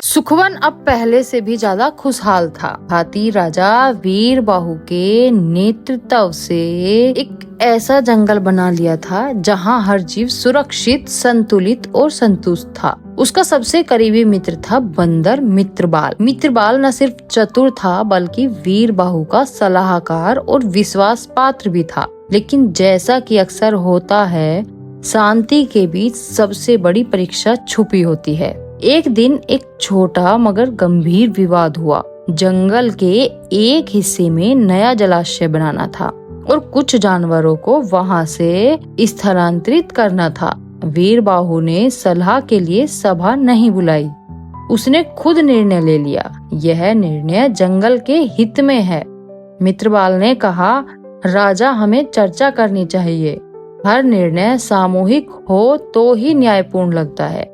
सुखवन अब पहले से भी ज्यादा खुशहाल था। हाथी राजा वीर बाहु के नेतृत्व से एक ऐसा जंगल बना लिया था जहां हर जीव सुरक्षित, संतुलित और संतुष्ट था। उसका सबसे करीबी मित्र था बंदर मित्रबाल। मित्रबाल न सिर्फ चतुर था बल्कि वीर बाहु का सलाहकार और विश्वास पात्र भी था। लेकिन जैसा कि अक्सर होता है, शांति के बीच सबसे बड़ी परीक्षा छुपी होती है। एक दिन एक छोटा मगर गंभीर विवाद हुआ। जंगल के एक हिस्से में नया जलाशय बनाना था और कुछ जानवरों को वहां से स्थानांतरित करना था। वीर बाहु ने सलाह के लिए सभा नहीं बुलाई। उसने खुद निर्णय ले लिया। यह निर्णय जंगल के हित में है। मित्रबाल ने कहा, राजा, हमें चर्चा करनी चाहिए। हर निर्णय सामूहिक हो तो ही न्यायपूर्ण लगता है।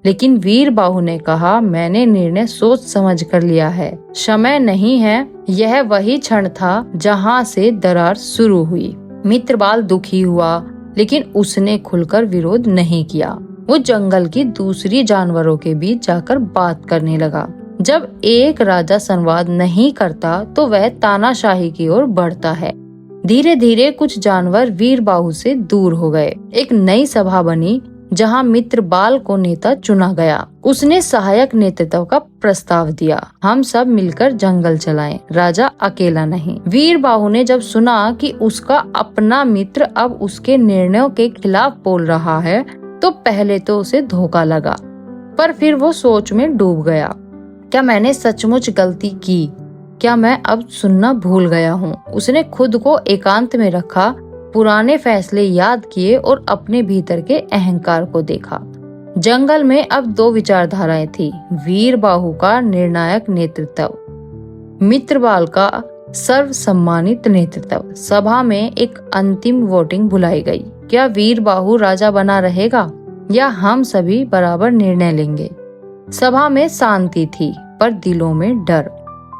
लेकिन वीर बाहु ने कहा, मैंने निर्णय सोच समझ कर लिया है। समय नहीं है। यह वही क्षण था जहां से दरार शुरू हुई। मित्रबाल दुखी हुआ, लेकिन उसने खुलकर विरोध नहीं किया। वो जंगल की दूसरी जानवरों के बीच जाकर बात करने लगा। जब एक राजा संवाद नहीं करता तो वह तानाशाही की ओर बढ़ता है। धीरे धीरे कुछ जानवर वीर बाहु से दूर हो गए। एक नई सभा बनी जहां मित्रबाल को नेता चुना गया। उसने सहायक नेतृत्व का प्रस्ताव दिया। हम सब मिलकर जंगल चलाएं, राजा अकेला नहीं। वीर बाहु ने जब सुना कि उसका अपना मित्र अब उसके निर्णयों के खिलाफ बोल रहा है तो पहले तो उसे धोखा लगा, पर फिर वो सोच में डूब गया। क्या मैंने सचमुच गलती की? क्या मैं अब सुनना भूल गया हूँ? उसने खुद को एकांत में रखा, पुराने फैसले याद किए और अपने भीतर के अहंकार को देखा। जंगल में अब दो विचारधाराएं थी, वीर बाहु का निर्णायक नेतृत्व, मित्रबाल का सर्वसम्मानित नेतृत्व। सभा में एक अंतिम वोटिंग बुलाई गई। क्या वीर बाहु राजा बना रहेगा या हम सभी बराबर निर्णय लेंगे? सभा में शांति थी पर दिलों में डर।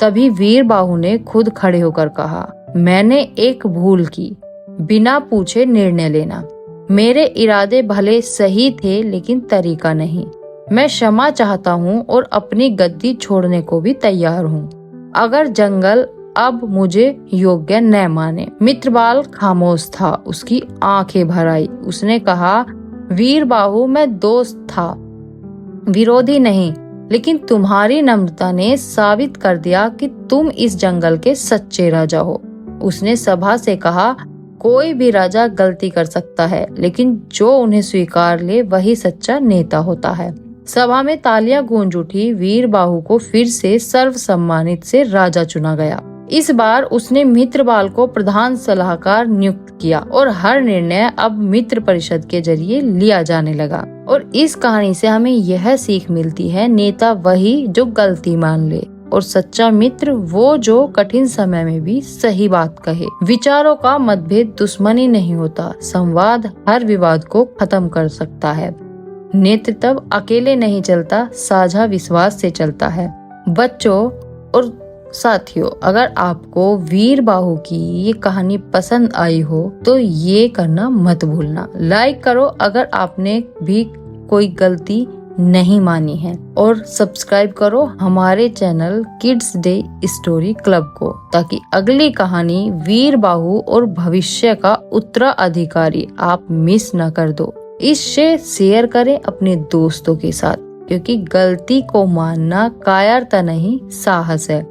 तभी वीर बाहु ने खुद खड़े होकर कहा, मैंने एक भूल की, बिना पूछे निर्णय लेना। मेरे इरादे भले सही थे लेकिन तरीका नहीं। मैं क्षमा चाहता हूँ और अपनी गद्दी छोड़ने को भी तैयार हूँ अगर जंगल अब मुझे योग्य न माने। मित्रबाल खामोश था। उसकी आंखें भर आई। उसने कहा, वीर बाहु, मैं दोस्त था, विरोधी नहीं, लेकिन तुम्हारी नम्रता ने साबित कर दिया कि तुम इस जंगल के सच्चे राजा हो। उसने सभा से कहा, कोई भी राजा गलती कर सकता है, लेकिन जो उन्हें स्वीकार ले वही सच्चा नेता होता है। सभा में तालियां गूंज उठी। वीर बाहु को फिर से सर्वसम्मानित से राजा चुना गया। इस बार उसने मित्रबाल को प्रधान सलाहकार नियुक्त किया और हर निर्णय अब मित्र परिषद के जरिए लिया जाने लगा। और इस कहानी से हमें यह सीख मिलती है, नेता वही जो गलती मान ले और सच्चा मित्र वो जो कठिन समय में भी सही बात कहे। विचारों का मतभेद दुश्मनी नहीं होता। संवाद हर विवाद को खत्म कर सकता है। नेतृत्व अकेले नहीं चलता, साझा विश्वास से चलता है। बच्चों और साथियों, अगर आपको वीर बाहु की ये कहानी पसंद आई हो तो ये करना मत भूलना। लाइक करो अगर आपने भी कोई गलती नहीं मानी है और सब्सक्राइब करो हमारे channel kids day story club को, ताकि अगली कहानी वीर बाहु और भविष्य का उत्तराधिकारी आप मिस न कर दो। इसे शेयर करें अपने दोस्तों के साथ, क्योंकि गलती को मानना कायरता नहीं, साहस है।